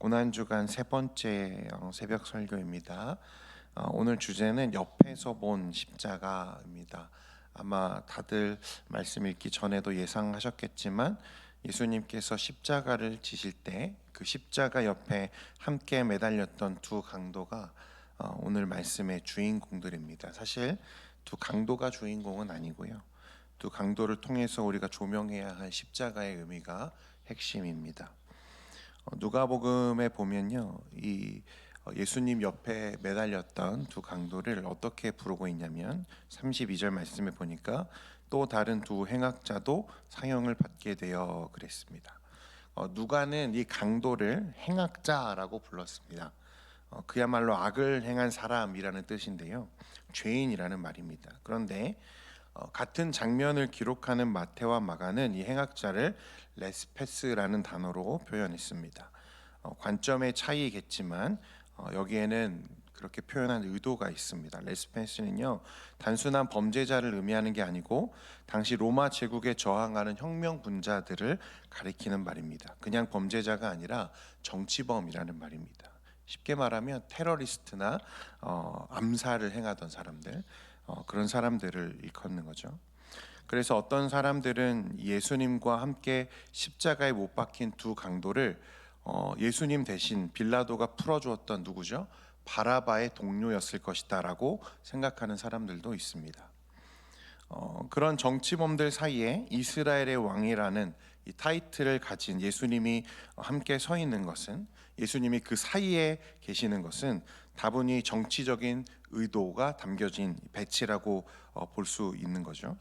고난주간 세 번째 새벽 설교입니다. 오늘 주제는 옆에서 본 십자가입니다. 아마 다들 말씀 읽기 전에도 예상하셨겠지만 예수님께서 십자가를 지실 때 그 십자가 옆에 함께 매달렸던 두 강도가 오늘 말씀의 주인공들입니다. 사실 두 강도가 주인공은 아니고요. 두 강도를 통해서 우리가 조명해야 할 십자가의 의미가 핵심입니다. 누가복음에 보면요, 이 예수님 옆에 매달렸던 두 강도를 어떻게 부르고 있냐면 32절 말씀에 보니까 또 다른 두 행악자도 사형을 받게 되어 그랬습니다. 누가는 이 강도를 행악자라고 불렀습니다. 그야말로 악을 행한 사람이라는 뜻인데요, 죄인이라는 말입니다. 그런데 같은 장면을 기록하는 마태와 마가는 이 행악자를 레스페스라는 단어로 표현했습니다. 관점의 차이겠지만 여기에는 그렇게 표현한 의도가 있습니다. 레스페스는요, 단순한 범죄자를 의미하는 게 아니고 당시 로마 제국에 저항하는 혁명 분자들을 가리키는 말입니다. 그냥 범죄자가 아니라 정치범이라는 말입니다. 쉽게 말하면 테러리스트나 암살을 행하던 사람들, 그런 사람들을 일컫는 거죠. 그래서 어떤 사람들은 예수님과 함께 십자가에 못 박힌 두 강도를 예수님 대신 빌라도가 풀어주었던 누구죠? 바라바의 동료였을 것이다 라고 생각하는 사람들도 있습니다. 그런 정치범들 사이에 이스라엘의 왕이라는 이 타이틀을 가진 예수님이 함께 서 있는 것은, 예수님이 그 사이에 계시는 것은 다분히 정치적인 의도가 담겨진 배치라고 볼 수 있는 거죠.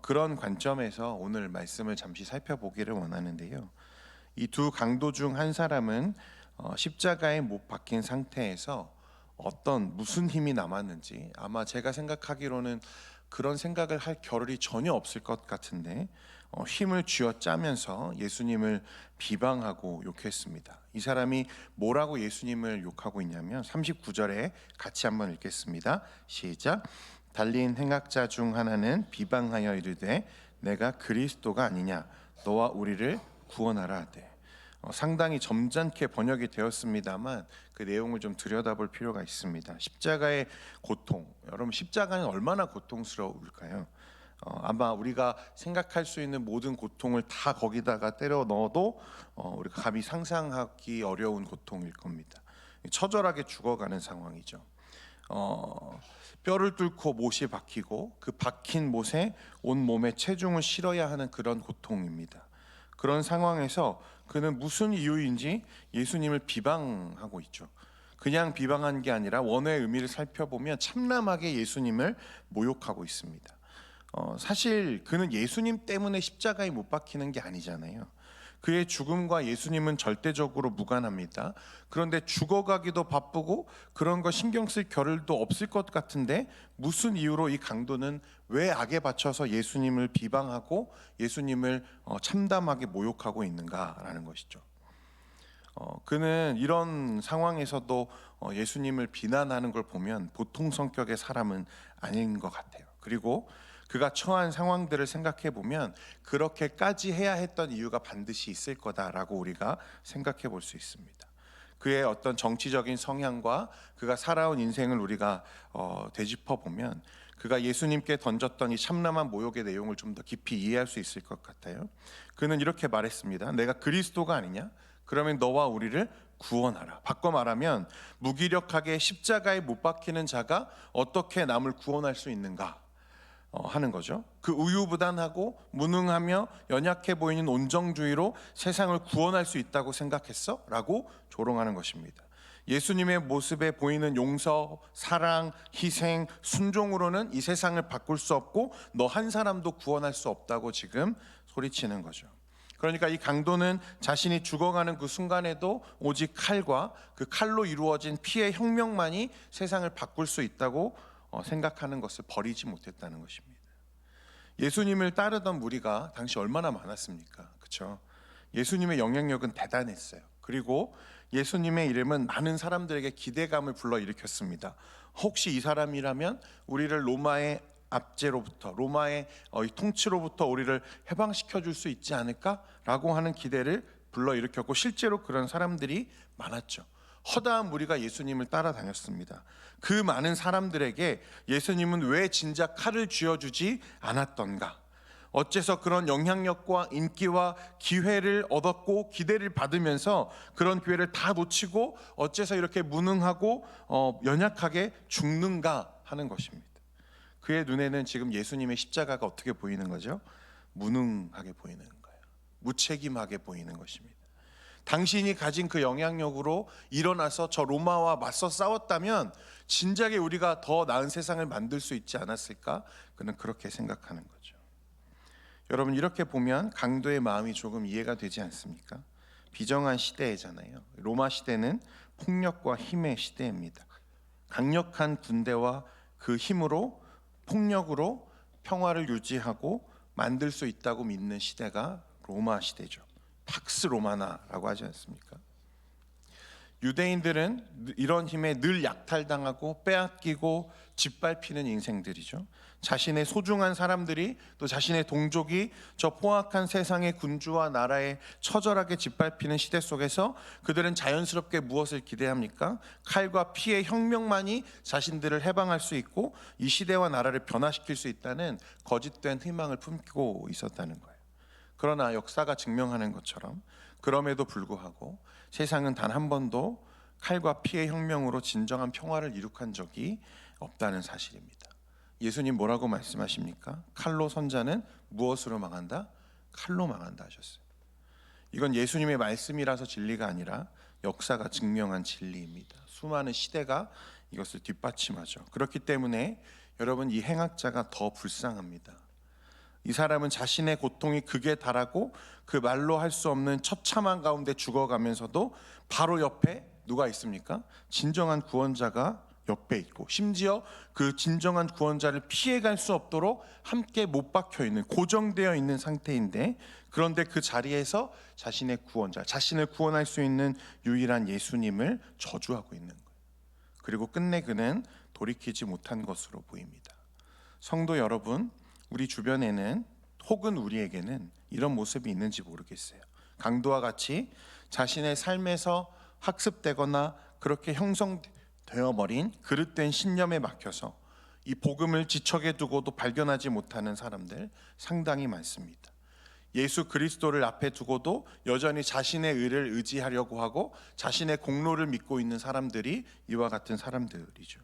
그런 관점에서 오늘 말씀을 잠시 살펴보기를 원하는데요, 이 두 강도 중 한 사람은 십자가에 못 박힌 상태에서 무슨 힘이 남았는지, 아마 제가 생각하기로는 그런 생각을 할 겨를이 전혀 없을 것 같은데 힘을 쥐어짜면서 예수님을 비방하고 욕했습니다. 이 사람이 뭐라고 예수님을 욕하고 있냐면 39절에 같이 한번 읽겠습니다. 시작. 달린 행악자 중 하나는 비방하여 이르되 내가 그리스도가 아니냐, 너와 우리를 구원하라 하되. 상당히 점잖게 번역이 되었습니다만 그 내용을 좀 들여다볼 필요가 있습니다. 십자가의 고통, 여러분 십자가는 얼마나 고통스러울까요? 아마 우리가 생각할 수 있는 모든 고통을 다 거기다가 때려 넣어도 우리가 감히 상상하기 어려운 고통일 겁니다. 처절하게 죽어가는 상황이죠. 뼈를 뚫고 못이 박히고 그 박힌 못에 온 몸에 체중을 실어야 하는 그런 고통입니다. 그런 상황에서 그는 무슨 이유인지 예수님을 비방하고 있죠. 그냥 비방한 게 아니라 원어의 의미를 살펴보면 참남하게 예수님을 모욕하고 있습니다. 사실 그는 예수님 때문에 십자가에 못 박히는 게 아니잖아요. 그의 죽음과 예수님은 절대적으로 무관합니다. 그런데 죽어가기도 바쁘고 그런 거 신경 쓸 겨를도 없을 것 같은데 무슨 이유로 이 강도는 왜 악에 받쳐서 예수님을 비방하고 예수님을 참담하게 모욕하고 있는가라는 것이죠. 그는 이런 상황에서도 예수님을 비난하는 걸 보면 보통 성격의 사람은 아닌 것 같아요. 그리고 그가 처한 상황들을 생각해 보면 그렇게까지 해야 했던 이유가 반드시 있을 거다라고 우리가 생각해 볼 수 있습니다. 그의 어떤 정치적인 성향과 그가 살아온 인생을 우리가 되짚어 보면 그가 예수님께 던졌던 이 참남한 모욕의 내용을 좀 더 깊이 이해할 수 있을 것 같아요. 그는 이렇게 말했습니다. 내가 그리스도가 아니냐? 그러면 너와 우리를 구원하라. 바꿔 말하면 무기력하게 십자가에 못 박히는 자가 어떻게 남을 구원할 수 있는가 하는 거죠. 그 우유부단하고 무능하며 연약해 보이는 온정주의로 세상을 구원할 수 있다고 생각했어? 라고 조롱하는 것입니다. 예수님의 모습에 보이는 용서, 사랑, 희생, 순종으로는 이 세상을 바꿀 수 없고 너 한 사람도 구원할 수 없다고 지금 소리치는 거죠. 그러니까 이 강도는 자신이 죽어가는 그 순간에도 오직 칼과 그 칼로 이루어진 피의 혁명만이 세상을 바꿀 수 있다고 생각하는 것을 버리지 못했다는 것입니다. 예수님을 따르던 무리가 당시 얼마나 많았습니까? 그렇죠? 예수님의 영향력은 대단했어요. 그리고 예수님의 이름은 많은 사람들에게 기대감을 불러일으켰습니다. 혹시 이 사람이라면 우리를 로마의 압제로부터, 로마의 통치로부터 우리를 해방시켜 줄 수 있지 않을까라고 하는 기대를 불러일으켰고 실제로 그런 사람들이 많았죠. 허다한 무리가 예수님을 따라다녔습니다. 그 많은 사람들에게 예수님은 왜 진작 칼을 쥐어주지 않았던가? 어째서 그런 영향력과 인기와 기회를 얻었고 기대를 받으면서 그런 기회를 다 놓치고 어째서 이렇게 무능하고 연약하게 죽는가 하는 것입니다. 그의 눈에는 지금 예수님의 십자가가 어떻게 보이는 거죠? 무능하게 보이는 거예요. 무책임하게 보이는 것입니다. 당신이 가진 그 영향력으로 일어나서 저 로마와 맞서 싸웠다면 진작에 우리가 더 나은 세상을 만들 수 있지 않았을까? 그는 그렇게 생각하는 거죠. 여러분, 이렇게 보면 강도의 마음이 조금 이해가 되지 않습니까? 비정한 시대잖아요. 로마 시대는 폭력과 힘의 시대입니다. 강력한 군대와 그 힘으로 폭력으로 평화를 유지하고 만들 수 있다고 믿는 시대가 로마 시대죠. 팍스 로마나라고 하지 않습니까? 유대인들은 이런 힘에 늘 약탈당하고 빼앗기고 짓밟히는 인생들이죠. 자신의 소중한 사람들이 또 자신의 동족이 저 포악한 세상의 군주와 나라에 처절하게 짓밟히는 시대 속에서 그들은 자연스럽게 무엇을 기대합니까? 칼과 피의 혁명만이 자신들을 해방할 수 있고 이 시대와 나라를 변화시킬 수 있다는 거짓된 희망을 품고 있었다는 거예요. 그러나 역사가 증명하는 것처럼 그럼에도 불구하고 세상은 단 한 번도 칼과 피의 혁명으로 진정한 평화를 이룩한 적이 없다는 사실입니다. 예수님 뭐라고 말씀하십니까? 칼로 선자는 무엇으로 망한다? 칼로 망한다 하셨어요. 이건 예수님의 말씀이라서 진리가 아니라 역사가 증명한 진리입니다. 수많은 시대가 이것을 뒷받침하죠. 그렇기 때문에 여러분, 이 행악자가 더 불쌍합니다. 이 사람은 자신의 고통이 극에 달하고 그 말로 할 수 없는 처참한 가운데 죽어가면서도 바로 옆에 누가 있습니까? 진정한 구원자가 옆에 있고 심지어 그 진정한 구원자를 피해갈 수 없도록 함께 못 박혀 있는, 고정되어 있는 상태인데, 그런데 그 자리에서 자신의 구원자, 자신을 구원할 수 있는 유일한 예수님을 저주하고 있는 거예요. 그리고 끝내 그는 돌이키지 못한 것으로 보입니다. 성도 여러분, 우리 주변에는 혹은 우리에게는 이런 모습이 있는지 모르겠어요. 강도와 같이 자신의 삶에서 학습되거나 그렇게 형성되어버린 그릇된 신념에 막혀서 이 복음을 지척에 두고도 발견하지 못하는 사람들 상당히 많습니다. 예수 그리스도를 앞에 두고도 여전히 자신의 의를 의지하려고 하고 자신의 공로를 믿고 있는 사람들이 이와 같은 사람들이죠.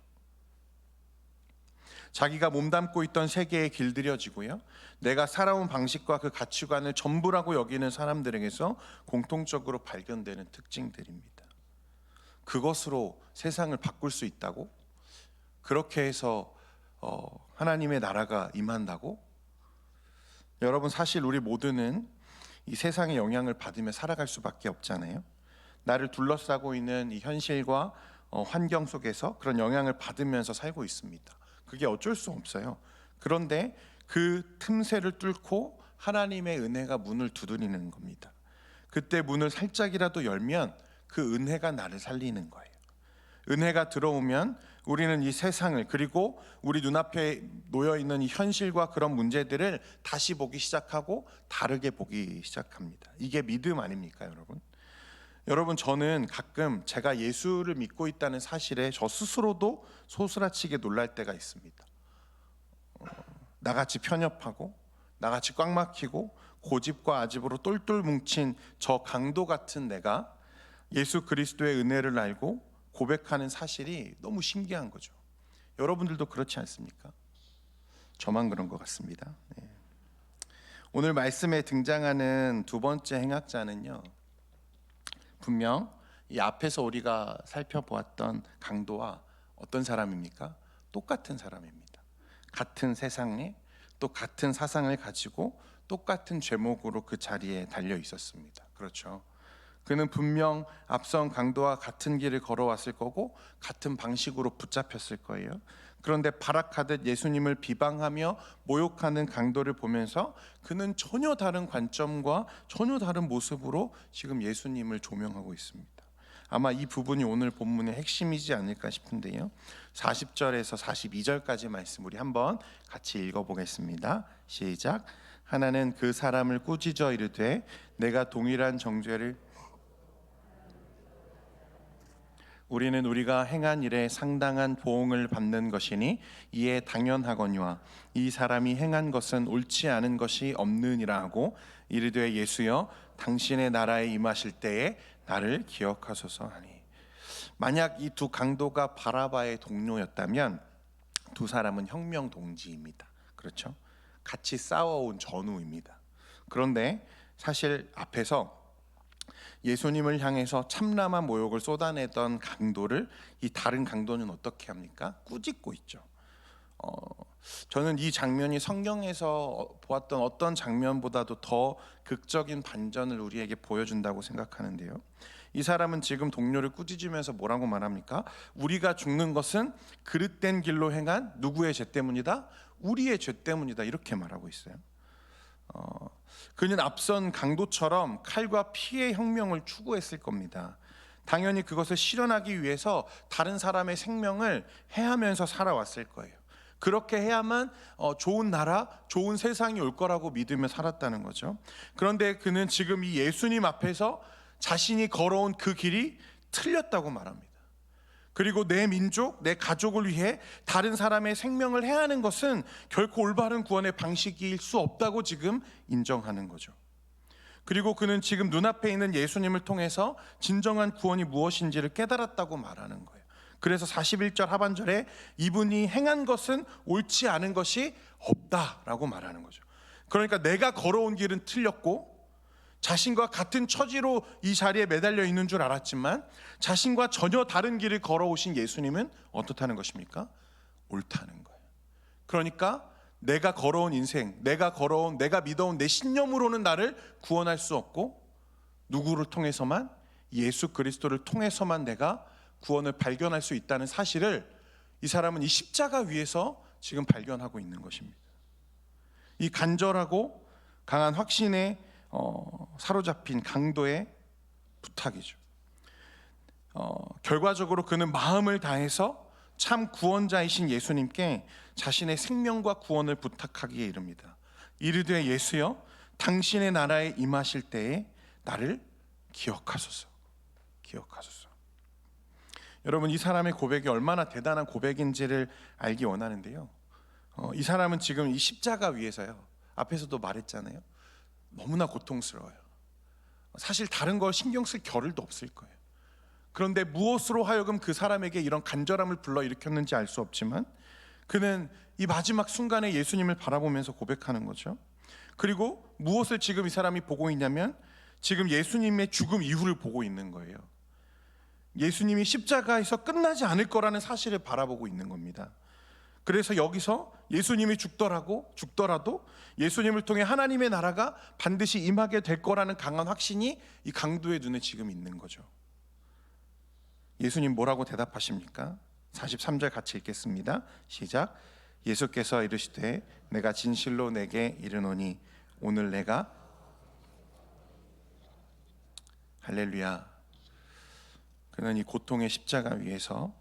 자기가 몸담고 있던 세계에 길들여지고요, 내가 살아온 방식과 그 가치관을 전부라고 여기는 사람들에게서 공통적으로 발견되는 특징들입니다. 그것으로 세상을 바꿀 수 있다고? 그렇게 해서 하나님의 나라가 임한다고? 여러분, 사실 우리 모두는 이 세상의 영향을 받으며 살아갈 수밖에 없잖아요. 나를 둘러싸고 있는 이 현실과 환경 속에서 그런 영향을 받으면서 살고 있습니다. 그게 어쩔 수 없어요. 그런데 그 틈새를 뚫고 하나님의 은혜가 문을 두드리는 겁니다. 그때 문을 살짝이라도 열면 그 은혜가 나를 살리는 거예요. 은혜가 들어오면 우리는 이 세상을, 그리고 우리 눈앞에 놓여있는 이 현실과 그런 문제들을 다시 보기 시작하고 다르게 보기 시작합니다. 이게 믿음 아닙니까, 여러분? 여러분, 저는 가끔 제가 예수를 믿고 있다는 사실에 저 스스로도 소스라치게 놀랄 때가 있습니다. 나같이 편협하고 나같이 꽉 막히고 고집과 아집으로 똘똘 뭉친 저 강도 같은 내가 예수 그리스도의 은혜를 알고 고백하는 사실이 너무 신기한 거죠. 여러분들도 그렇지 않습니까? 저만 그런 것 같습니다. 오늘 말씀에 등장하는 두 번째 행악자는요, 분명 이 앞에서 우리가 살펴보았던 강도와 어떤 사람입니까? 똑같은 사람입니다. 같은 세상에 또 같은 사상을 가지고 똑같은 죄목으로 그 자리에 달려 있었습니다. 그렇죠. 그는 분명 앞선 강도와 같은 길을 걸어왔을 거고 같은 방식으로 붙잡혔을 거예요. 그런데 발악하듯 예수님을 비방하며 모욕하는 강도를 보면서 그는 전혀 다른 관점과 전혀 다른 모습으로 지금 예수님을 조명하고 있습니다. 아마 이 부분이 오늘 본문의 핵심이지 않을까 싶은데요, 40절에서 42절까지 말씀 우리 한번 같이 읽어보겠습니다. 시작. 하나는 그 사람을 꾸짖어 이르되 내가 동일한 정죄를 우리는 우리가 행한 일에 상당한 보응을 받는 것이니 이에 당연하거니와 이 사람이 행한 것은 옳지 않은 것이 없느니라 하고 이르되 예수여 당신의 나라에 임하실 때에 나를 기억하소서 하니. 만약 이 두 강도가 바라바의 동료였다면 두 사람은 혁명 동지입니다. 그렇죠? 같이 싸워온 전우입니다. 그런데 사실 앞에서 예수님을 향해서 참담한 모욕을 쏟아내던 강도를 이 다른 강도는 어떻게 합니까? 꾸짖고 있죠. 저는 이 장면이 성경에서 보았던 어떤 장면보다도 더 극적인 반전을 우리에게 보여준다고 생각하는데요. 이 사람은 지금 동료를 꾸짖으면서 뭐라고 말합니까? 우리가 죽는 것은 그릇된 길로 행한 누구의 죄 때문이다? 우리의 죄 때문이다. 이렇게 말하고 있어요. 그는 앞선 강도처럼 칼과 피의 혁명을 추구했을 겁니다. 당연히 그것을 실현하기 위해서 다른 사람의 생명을 해하면서 살아왔을 거예요. 그렇게 해야만 좋은 나라, 좋은 세상이 올 거라고 믿으며 살았다는 거죠. 그런데 그는 지금 이 예수님 앞에서 자신이 걸어온 그 길이 틀렸다고 말합니다. 그리고 내 민족, 내 가족을 위해 다른 사람의 생명을 해하는 것은 결코 올바른 구원의 방식일 수 없다고 지금 인정하는 거죠. 그리고 그는 지금 눈앞에 있는 예수님을 통해서 진정한 구원이 무엇인지를 깨달았다고 말하는 거예요. 그래서 41절 하반절에 이분이 행한 것은 옳지 않은 것이 없다라고 말하는 거죠. 그러니까 내가 걸어온 길은 틀렸고 자신과 같은 처지로 이 자리에 매달려 있는 줄 알았지만 자신과 전혀 다른 길을 걸어오신 예수님은 어떻다는 것입니까? 옳다는 거예요. 그러니까 내가 걸어온 인생, 내가 믿어온 내 신념으로는 나를 구원할 수 없고 누구를 통해서만, 예수 그리스도를 통해서만 내가 구원을 발견할 수 있다는 사실을 이 사람은 이 십자가 위에서 지금 발견하고 있는 것입니다. 이 간절하고 강한 확신에 사로잡힌 강도의 부탁이죠. 결과적으로 그는 마음을 다해서 참 구원자이신 예수님께 자신의 생명과 구원을 부탁하기에 이릅니다. 이르되 예수여 당신의 나라에 임하실 때에 나를 기억하소서. 여러분, 이 사람의 고백이 얼마나 대단한 고백인지를 알기 원하는데요. 이 사람은 지금 이 십자가 위에서요, 앞에서도 말했잖아요, 너무나 고통스러워요. 사실 다른 걸 신경 쓸 겨를도 없을 거예요. 그런데 무엇으로 하여금 그 사람에게 이런 간절함을 불러일으켰는지 알 수 없지만 그는 이 마지막 순간에 예수님을 바라보면서 고백하는 거죠. 그리고 무엇을 지금 이 사람이 보고 있냐면 지금 예수님의 죽음 이후를 보고 있는 거예요. 예수님이 십자가에서 끝나지 않을 거라는 사실을 바라보고 있는 겁니다. 그래서 여기서 예수님이 죽더라도 예수님을 통해 하나님의 나라가 반드시 임하게 될 거라는 강한 확신이 이 강도의 눈에 지금 있는 거죠. 예수님 뭐라고 대답하십니까? 43절 같이 읽겠습니다. 시작. 예수께서 이르시되 내가 진실로 내게 이르노니 오늘 내가 할렐루야. 그는 이 고통의 십자가 위에서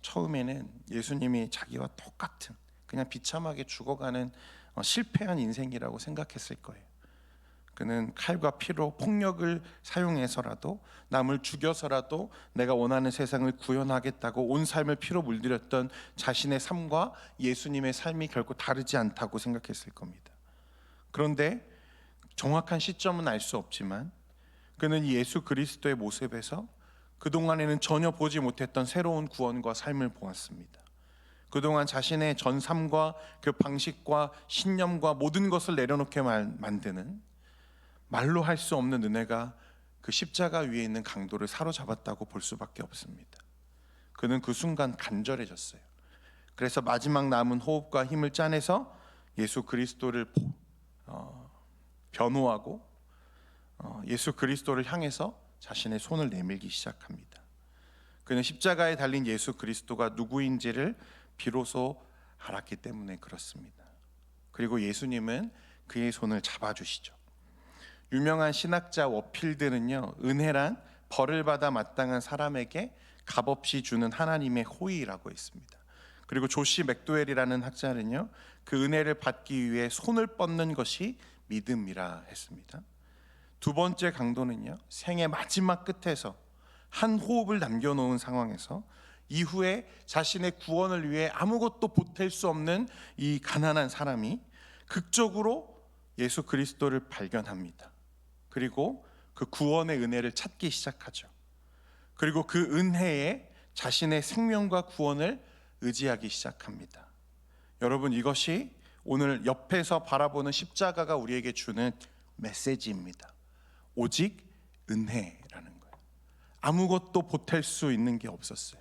처음에는 예수님이 자기와 똑같은 그냥 비참하게 죽어가는 실패한 인생이라고 생각했을 거예요. 그는 칼과 피로 폭력을 사용해서라도 남을 죽여서라도 내가 원하는 세상을 구현하겠다고 온 삶을 피로 물들였던 자신의 삶과 예수님의 삶이 결코 다르지 않다고 생각했을 겁니다. 그런데 정확한 시점은 알 수 없지만 그는 예수 그리스도의 모습에서 그동안에는 전혀 보지 못했던 새로운 구원과 삶을 보았습니다. 그동안 자신의 전 삶과 그 방식과 신념과 모든 것을 내려놓게 만드는 말로 할 수 없는 은혜가 그 십자가 위에 있는 강도를 사로잡았다고 볼 수밖에 없습니다. 그는 그 순간 간절해졌어요. 그래서 마지막 남은 호흡과 힘을 짜내서 예수 그리스도를 변호하고 예수 그리스도를 향해서 자신의 손을 내밀기 시작합니다. 그는 십자가에 달린 예수 그리스도가 누구인지를 비로소 알았기 때문에 그렇습니다. 그리고 예수님은 그의 손을 잡아주시죠. 유명한 신학자 워필드는요, 은혜란 벌을 받아 마땅한 사람에게 값없이 주는 하나님의 호의라고 했습니다. 그리고 조시 맥도웰이라는 학자는요, 그 은혜를 받기 위해 손을 뻗는 것이 믿음이라 했습니다. 두 번째 강도는요, 생의 마지막 끝에서 한 호흡을 남겨놓은 상황에서 이후에 자신의 구원을 위해 아무것도 보탤 수 없는 이 가난한 사람이 극적으로 예수 그리스도를 발견합니다. 그리고 그 구원의 은혜를 찾기 시작하죠. 그리고 그 은혜에 자신의 생명과 구원을 의지하기 시작합니다. 여러분, 이것이 오늘 옆에서 바라보는 십자가가 우리에게 주는 메시지입니다. 오직 은혜라는 거예요. 아무것도 보탤 수 있는 게 없었어요.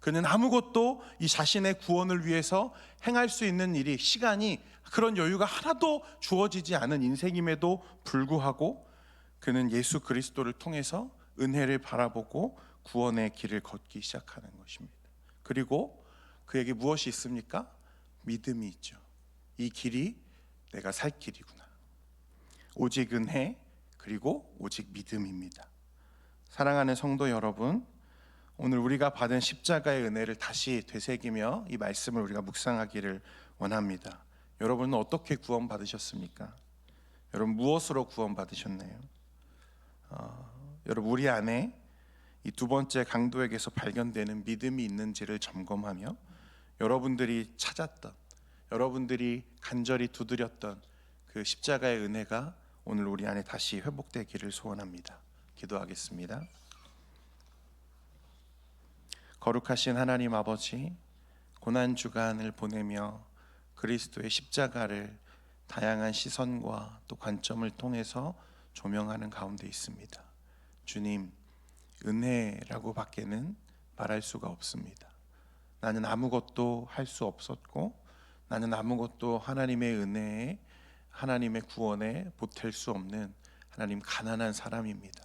그는 아무것도 이 자신의 구원을 위해서 행할 수 있는 일이, 시간이, 그런 여유가 하나도 주어지지 않은 인생임에도 불구하고 그는 예수 그리스도를 통해서 은혜를 바라보고 구원의 길을 걷기 시작하는 것입니다. 그리고 그에게 무엇이 있습니까? 믿음이 있죠. 이 길이 내가 살 길이구나. 오직 은혜, 그리고 오직 믿음입니다. 사랑하는 성도 여러분, 오늘 우리가 받은 십자가의 은혜를 다시 되새기며 이 말씀을 우리가 묵상하기를 원합니다. 여러분은 어떻게 구원 받으셨습니까? 여러분 무엇으로 구원 받으셨나요? 여러분, 우리 안에 이 두 번째 강도에게서 발견되는 믿음이 있는지를 점검하며 여러분들이 찾았던, 여러분들이 간절히 두드렸던 그 십자가의 은혜가 오늘 우리 안에 다시 회복되기를 소원합니다. 기도하겠습니다. 거룩하신 하나님 아버지, 고난 주간을 보내며 그리스도의 십자가를 다양한 시선과 또 관점을 통해서 조명하는 가운데 있습니다. 주님, 은혜라고 밖에는 말할 수가 없습니다. 나는 아무것도 할 수 없었고, 나는 아무것도 하나님의 은혜에, 하나님의 구원에 보탤 수 없는 하나님 가난한 사람입니다.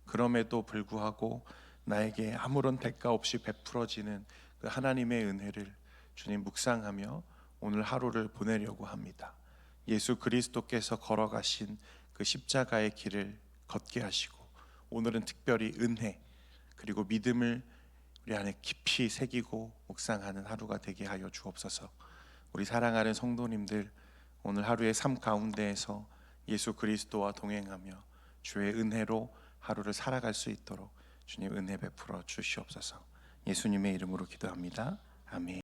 그럼에도 불구하고 나에게 아무런 대가 없이 베풀어지는 그 하나님의 은혜를 주님 묵상하며 오늘 하루를 보내려고 합니다. 예수 그리스도께서 걸어가신 그 십자가의 길을 걷게 하시고, 오늘은 특별히 은혜 그리고 믿음을 우리 안에 깊이 새기고 묵상하는 하루가 되게 하여 주옵소서. 우리 사랑하는 성도님들, 오늘 하루의 삶 가운데에서 예수 그리스도와 동행하며 주의 은혜로 하루를 살아갈 수 있도록 주님 은혜 베풀어 주시옵소서. 예수님의 이름으로 기도합니다. 아멘.